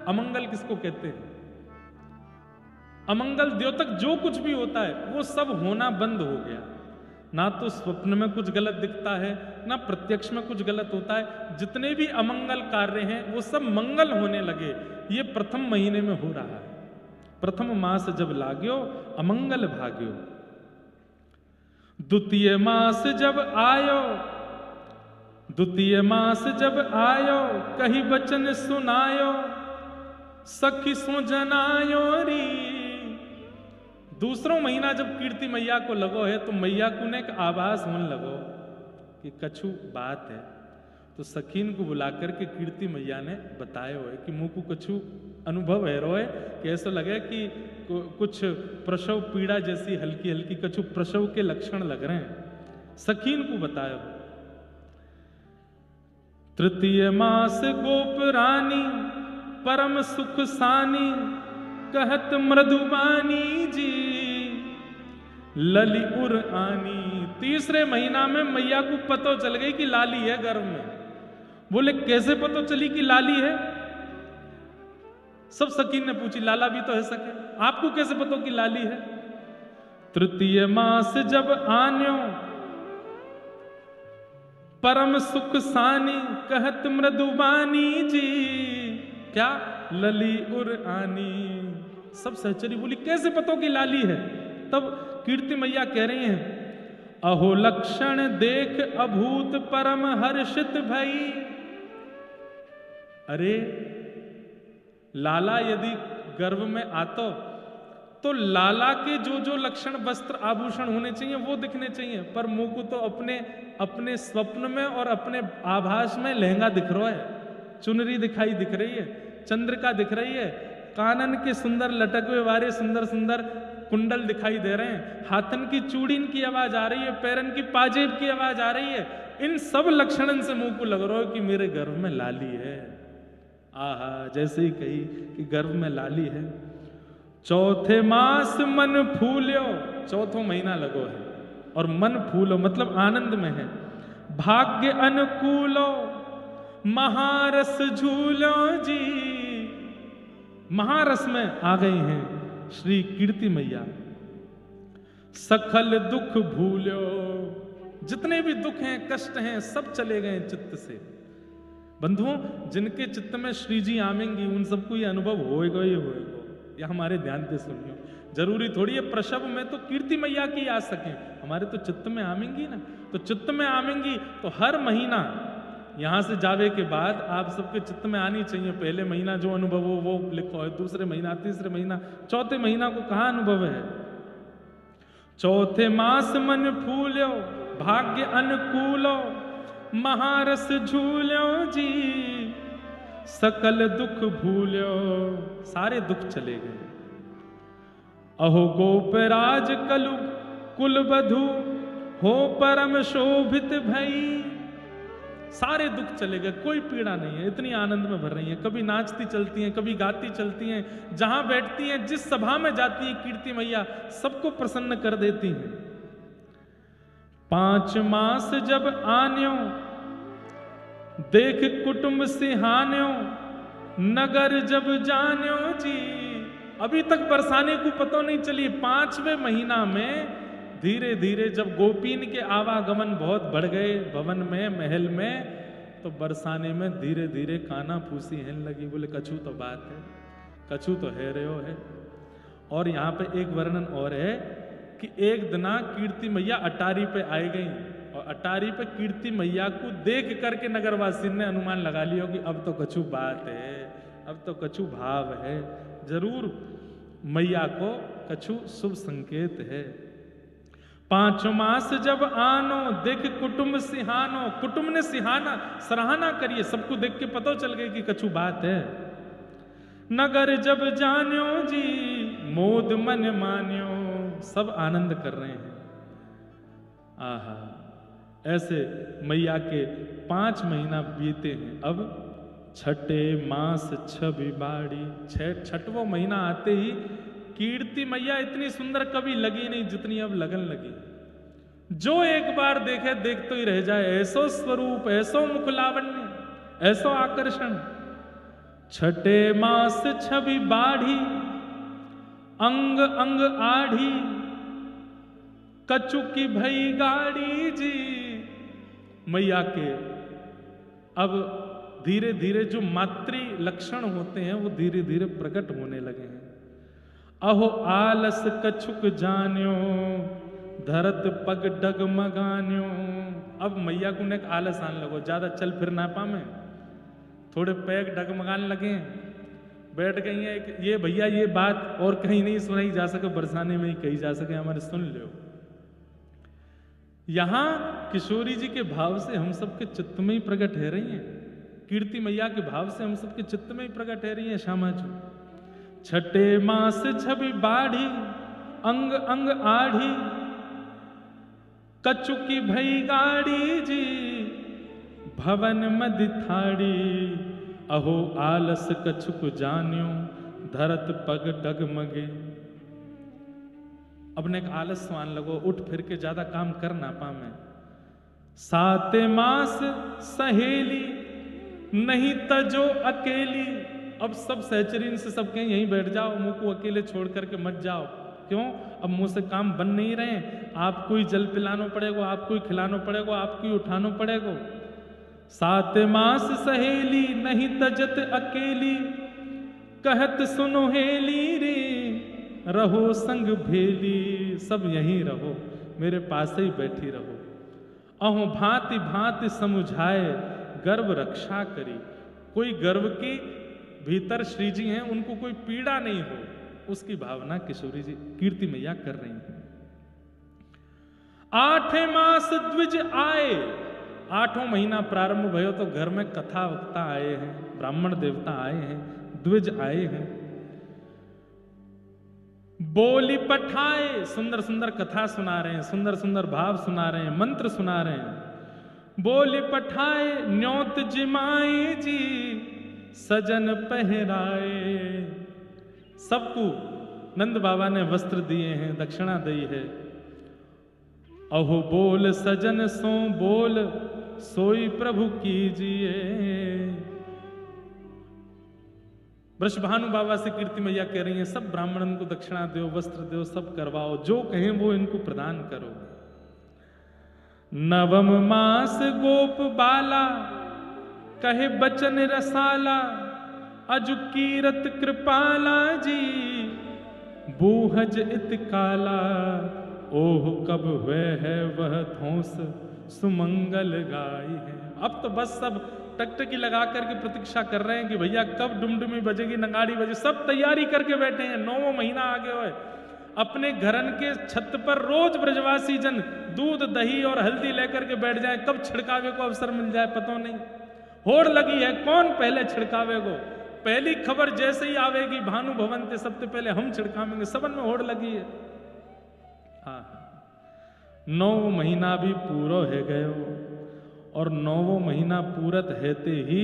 अमंगल किसको कहते हैं? अमंगल द्योतक जो कुछ भी होता है वो सब होना बंद हो गया। ना तो स्वप्न में कुछ गलत दिखता है, ना प्रत्यक्ष में कुछ गलत होता है। जितने भी अमंगल कार्य हैं वो सब मंगल होने लगे। ये प्रथम महीने में हो रहा है। प्रथम मास जब लाग्यो अमंगल भाग्यो। द्वितीय मास जब आयो, द्वितीय मास जब आयो, कही वचन सुनायो, सखी सो जनायो री। दूसरा महीना जब कीर्ति मैया को लगो है तो मैया को ने एक आवाज होने लगो कि कछु बात है। तो सखीन को बुलाकर के कीर्ति मैया ने बताया है कि मुँह को कछु अनुभव है रोए, कि ऐसा लगे कि कुछ प्रसव पीड़ा जैसी हल्की हल्की कछु प्रसव के लक्षण लग रहे हैं। सखीन को बताया। तृतीय मास गोप रानी परम सुख सानी, कहत मृदुबानी जी लली उर आनी। तीसरे महीना में मैया को पतो चल गई कि लाली है गर्भ में। बोले कैसे पतो चली कि लाली है? सब सकीन ने पूछी, लाला भी तो है सके, आपको कैसे पतो कि लाली है? तृतीय मास जब आन्यो परम सुख सानी, कहत मृदुबानी जी क्या लली उर आनी। सब सहचरी बोली कैसे पतो कि लाली है? तब कीर्ति मैया कह रही हैं, अहो लक्षण देख अभूत परम हर्षित भई, अरे लाला यदि गर्भ में आतो तो लाला के जो जो लक्षण वस्त्र आभूषण होने चाहिए वो दिखने चाहिए, पर मुंह को तो अपने अपने स्वप्न में और अपने आभास में लहंगा दिख रहा है, चुनरी दिखाई दिख रही है, चंद्रिका दिख रही है, कानन के सुंदर लटके वाले सुंदर सुंदर कुंडल दिखाई दे रहे हैं, हाथन की चूड़ीन की आवाज आ रही है, पैरन की पाजेब की आवाज आ रही है। इन सब लक्षणन से मुंह को लग रहा है कि मेरे गर्भ में लाली है। आहा, जैसे ही कही कि गर्भ में लाली है। चौथे मास मन फूल्यो, चौथो महीना लगो है, और मन फूलो मतलब आनंद में है। भाग्य अनुकूलो महारस झूलो जी, महारस में आ गई हैं श्री कीर्ति मैया। सकल दुख भूलो, जितने भी दुख हैं कष्ट हैं सब चले गए चित्त से। बंधुओं, जिनके चित्त में श्री जी आवेंगी उन सबको ये अनुभव होएगा ही होएगा। या हमारे ध्यान से सुनियो, जरूरी थोड़ी है प्रसव में तो कीर्ति मैया की आ सके, हमारे तो चित्त में आवेंगी ना। तो चित्त में आवेंगी तो हर महीना यहां से जावे के बाद आप सबके चित्त में आनी चाहिए। पहले महीना जो अनुभव हो वो लिखो है, दूसरे महीना, तीसरे महीना, चौथे महीना को कहां अनुभव है। चौथे मास मन फूल्यो भाग्य अनुकूलो महारस झूल्यो जी, सकल दुख भूल्यो, सारे दुख चले गए। अहो गोपराज कलु कुलवधु हो परम शोभित भई, सारे दुख चले गए, कोई पीड़ा नहीं है, इतनी आनंद में भर रही हैं। कभी नाचती चलती हैं, कभी गाती चलती हैं, जहां बैठती हैं, जिस सभा में जाती हैं कीर्ति मैया सबको प्रसन्न कर देती हैं। 5 मास जब आन्यो देख कुटुंब सिहान्यो, नगर जब जान्यो जी, अभी तक बरसाने को पता नहीं चली। 5वें महीना में धीरे धीरे जब गोपीन के आवागमन बहुत बढ़ गए भवन में, महल में, तो बरसाने में धीरे धीरे काना फूसी हेन लगी। बोले कछु तो बात है, कछु तो है रहो है। और यहाँ पे एक वर्णन और है कि एक दिना कीर्ति मैया अटारी पे आई गई, और अटारी पे कीर्ति मैया को देख करके नगरवासी ने अनुमान लगा लिया कि अब तो कछु बात है, अब तो कछु भाव है, जरूर मैया को कछु शुभ संकेत है। 5 मास जब आनो देख कुटुंब सिहानो, कुटुंब ने सिहाना सराहना करिए, सबको देख के पता चल गया कि कछु बात है। नगर जब जान्यो जी मोद मन मान्यो, सब आनंद कर रहे हैं। आहा, ऐसे मैया के 5 महीना बीते हैं। अब छठे मास छवि बाड़ी, 6वां महीना आते ही कीर्ति मैया इतनी सुंदर कभी लगी नहीं जितनी अब लगन लगी। जो एक बार देखे देख तो ही रह जाए, ऐसो स्वरूप, ऐसो मुख लावण्य, ऐसो आकर्षण। छठे मास छवि बाढ़ी अंग अंग आढ़ी, कछु की भई गाड़ी जी। मैया के अब धीरे धीरे जो मातृ लक्षण होते हैं वो धीरे धीरे प्रकट होने लगे हैं। अहो आलस कछुक जान्यो धरत पग डगमगान्यो, अब मैया को ने आलस आने लगो, ज्यादा चल फिर ना पामे, थोड़े पैग डगमगाने लगे, बैठ गई हैं। ये भैया ये बात और कहीं नहीं सुनाई जा सके, बरसाने में ही कही जा सके, हमारे सुन लो। यहां किशोरी जी के भाव से हम सबके चित्त में ही प्रकट है रही हैं, कीर्ति मैया के भाव से हम सबके चित्त में ही प्रकट है रही है श्यामा जी। छठे मास छवि बाढ़ी अंग अंग आढ़ी, कछु की भई गाड़ी जी भवन मदि थाड़ी। अहो आलस कछुक जान्यो धरत पग डगमगे, अपने एक आलस मान लगो, उठ फिर के ज्यादा काम कर ना पामे। 7 मास सहेली नहीं तजो अकेली, अब सब सहचरीन से सब कहें यहीं बैठ जाओ, मुंह को अकेले छोड़ करके मत जाओ। क्यों? अब मुंह से काम बन नहीं रहे, आपको ही जल पिलाना पड़ेगा, आपको ही खिलाना पड़ेगा, आपको ही उठाना पड़ेगा। 7 मास सहेली नहीं तजत अकेली, कहत सुनो हेली रे रहो संग भेली। सब यहीं रहो, मेरे पास ही बैठी रहो। अहो भांति भांति समुझाए गर्भ रक्षा करी, कोई गर्भ की भीतर श्री जी हैं, उनको कोई पीड़ा नहीं हो, उसकी भावना किशोरी जी कीर्ति मैया कर रही हैं। 8 मास द्विज आए, 8वां महीना प्रारंभ भयो तो घर में कथा वक्ता आए हैं, ब्राह्मण देवता आए हैं, द्विज आए हैं। बोली पठाए, सुंदर सुंदर कथा सुना रहे हैं, सुंदर सुंदर भाव सुना रहे हैं, मंत्र सुना रहे हैं। बोली पठाए न्योत जिमाए जी सजन पहराए, सबको नंद बाबा ने वस्त्र दिए हैं, दक्षिणा दी है। अहो बोल सजन सो बोल सोई प्रभु कीजिए। वृषभानु बाबा से कीर्ति मैया कह रही हैं सब ब्राह्मणन को दक्षिणा दो, वस्त्र दो, सब करवाओ, जो कहें वो इनको प्रदान करो। नवम मास गोप बाला कहे बचन रसाला, अजु कीरत कृपाला जी बूहज इत काला। ओह कब हुए है वह धोस सुमंगल गाई है। अब तो बस सब टकटकी लगा करके प्रतीक्षा कर रहे हैं कि भैया कब डुमडुमी बजेगी, नगाड़ी बजे, सब तैयारी करके बैठे हैं। 9वां महीना आगे हुए, अपने घरन के छत पर रोज ब्रजवासी जन दूध दही और हल्दी लेकर के बैठ जाएं, कब छिड़कावे को अवसर मिल जाए पता नहीं। होड़ लगी है कौन पहले छिड़कावे को, पहली खबर जैसे ही आवेगी भानु भवन से सबसे पहले हम छिड़कावेंगे, सबन में होड़ लगी है। हाँ 9 महीना भी पूरो है गयो, और 9वां महीना पूरत हेते ही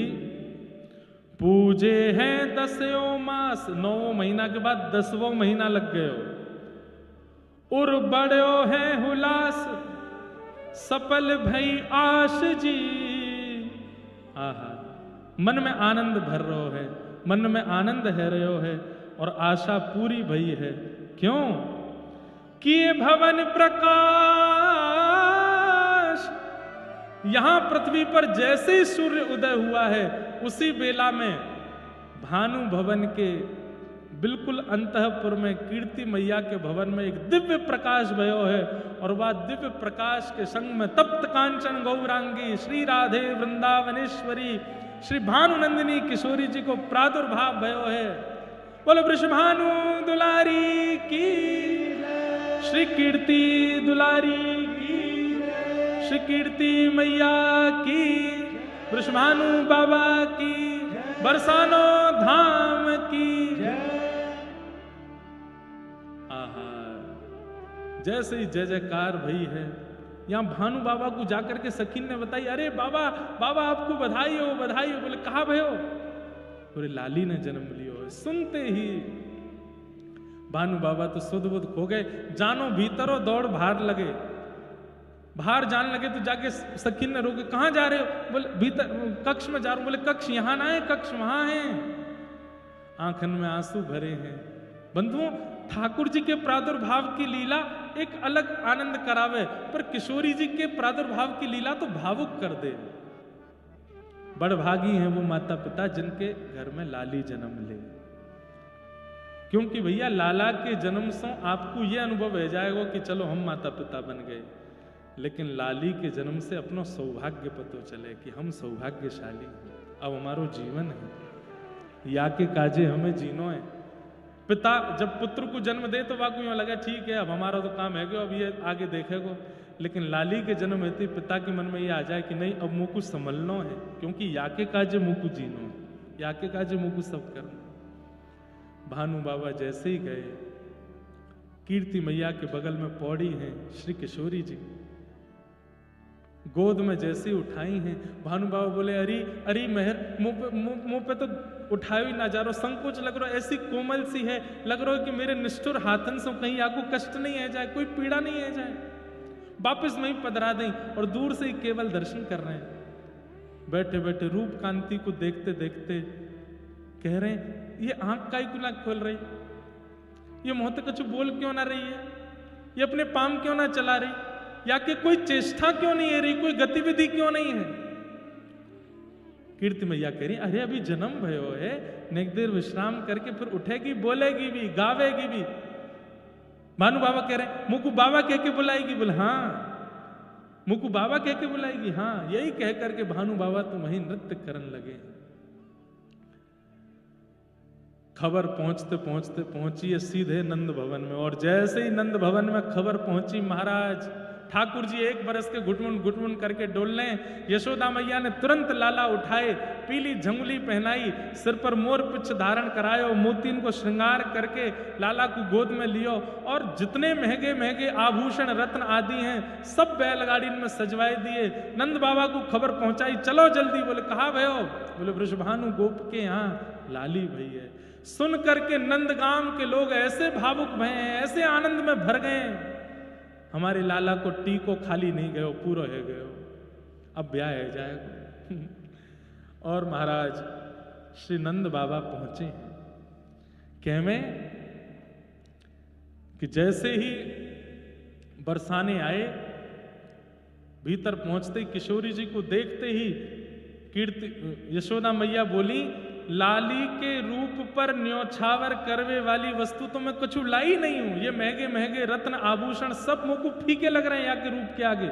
पूजे हैं 10यों मास। 9वां महीना के बाद 10वां महीना लग गयो। उर बड़ो है हुलास सफल भई आश जी। आहा, मन में आनंद भर रहो है, मन में आनंद है रहो है, और आशा पूरी भई है। क्यों? किए भवन प्रकाश। यहां पृथ्वी पर जैसे ही सूर्य उदय हुआ है, उसी बेला में भानु भवन के बिल्कुल अंतःपुर में कीर्ति मैया के भवन में एक दिव्य प्रकाश भयो है, और वह दिव्य प्रकाश के संग में तप्त कांचन गौरांगी श्री राधे वृंदावनेश्वरी श्री भानुनंदिनी किशोरी जी को प्रादुर्भाव भयो है। बोलो वृषभानु दुलारी की, श्री कीर्ति दुलारी की, श्री कीर्ति मैया की, वृषभानु बाबा की, बरसानो धाम की। आहा, जैसे ही जय जयकार भई है। यहाँ भानु बाबा को जाकर के सखीन ने बताई, अरे बाबा बाबा आपको बधाई हो बधाई हो। बोले कहा भयो? बोले लाली ने जन्म लियो है। सुनते ही भानु बाबा तो सुध बुध खो गए, जानो भीतरो दौड़ बाहर लगे। बाहर जाने लगे तो जाके सखीन ने रोके, कहाँ जा रहे हो? बोले भीतर कक्ष में जा रहा हूं। बोले कक्ष यहाँ ना है, कक्ष वहां है। आंखन में आंसू भरे हैं। बंधुओं, ठाकुर जी के प्रादुर्भाव की लीला एक अलग आनंद करावे, पर किशोरी जी के प्रादुर्भाव की लीला तो भावुक कर दे। बड़भागी हैं वो माता पिता जिनके घर में लाली जन्म ले, क्योंकि भैया लाला के जन्म से आपको यह अनुभव हो जाएगा कि चलो हम माता पिता बन गए, लेकिन लाली के जन्म से अपना सौभाग्य पता चले कि हम सौभाग्यशाली हैं, अब हमारो जीवन है, या के काजे हमें जीनो है। पिता जब पुत्र को जन्म दे तो वाकई यूं लगा ठीक है अब हमारा तो काम है कि अब ये आगे देखेगो, लेकिन लाली के जन्म होते पिता के मन में ये आ जाए कि नहीं अब मुँह को संभलना है, क्योंकि या के काजे मुँह को जीनो है, या के काजे मुँह को सब करना। भानु बाबा जैसे ही गए, कीर्ति मैया के बगल में पौड़ी हैं श्री किशोरी जी, गोद में जैसे उठाई हैं। भानु बाबा बोले अरे अरे मेहर, मुंह पे तो उठाए ही ना जा रहा, संकोच लग रहा, ऐसी कोमल सी है, लग रहा है कि मेरे निष्ठुर हाथन से कहीं आपको कष्ट नहीं है जाए, कोई पीड़ा नहीं है जाए, वापिस वहीं पधरा दें। और दूर से ही केवल दर्शन कर रहे हैं, बैठे बैठे रूप कांति को देखते देखते कह रहे हैं ये आंख काई क्यों ना खोल रही, ये मुंह तक कुछ बोल क्यों ना रही है, ये अपने पाम क्यों ना चला रही, या कि कोई चेष्टा क्यों नहीं है रही, कोई गतिविधि क्यों नहीं है। कीर्ति मैया कह रही अरे अभी जन्म भयो है, नेक देर विश्राम करके फिर उठेगी, बोलेगी भी, गावेगी भी। भानु बाबा कह रहे मुकु बाबा कह के बुलाएगी, बोले हाँ मुकु बाबा कह के बुलाएगी, हाँ। यही कह करके भानु बाबा तो वहीं नृत्य करने लगे। खबर पहुंचते पहुंचते पहुंची है सीधे नंद भवन में। और जैसे ही नंद भवन में खबर पहुंची, महाराज ठाकुर जी 1 बरस के घुटमुन घुटमुन करके डोलने। यशोदा मैया ने तुरंत लाला उठाए, पीली झंगुली पहनाई, सिर पर मोर पुच्छ धारण करायो, मोतीन को श्रृंगार करके लाला को गोद में लियो। और जितने महंगे महंगे आभूषण रत्न आदि हैं सब बैलगाड़ी में सजवाए दिए। नंद बाबा को खबर पहुंचाई, चलो जल्दी। बोले कहाँ भयो? बोले वृषभानु गोप के यहाँ लाली भई है। सुन करके नंदगाम के लोग ऐसे भावुक भये, ऐसे आनंद में भर गए, हमारे लाला को टीको खाली नहीं गयो, पूरा है गयो, अब ब्याह है जाएगा। और महाराज श्री नंद बाबा पहुंचे हैं कहमे कि जैसे ही बरसाने आए, भीतर पहुंचते ही किशोरी जी को देखते ही कीर्ति यशोदा मैया बोली, लाली के रूप पर न्योछावर करवे वाली वस्तु तो मैं कुछ लाई नहीं हूं। ये महंगे महंगे रत्न आभूषण सब मुझको फीके लग रहे हैं यहाँ के रूप के आगे।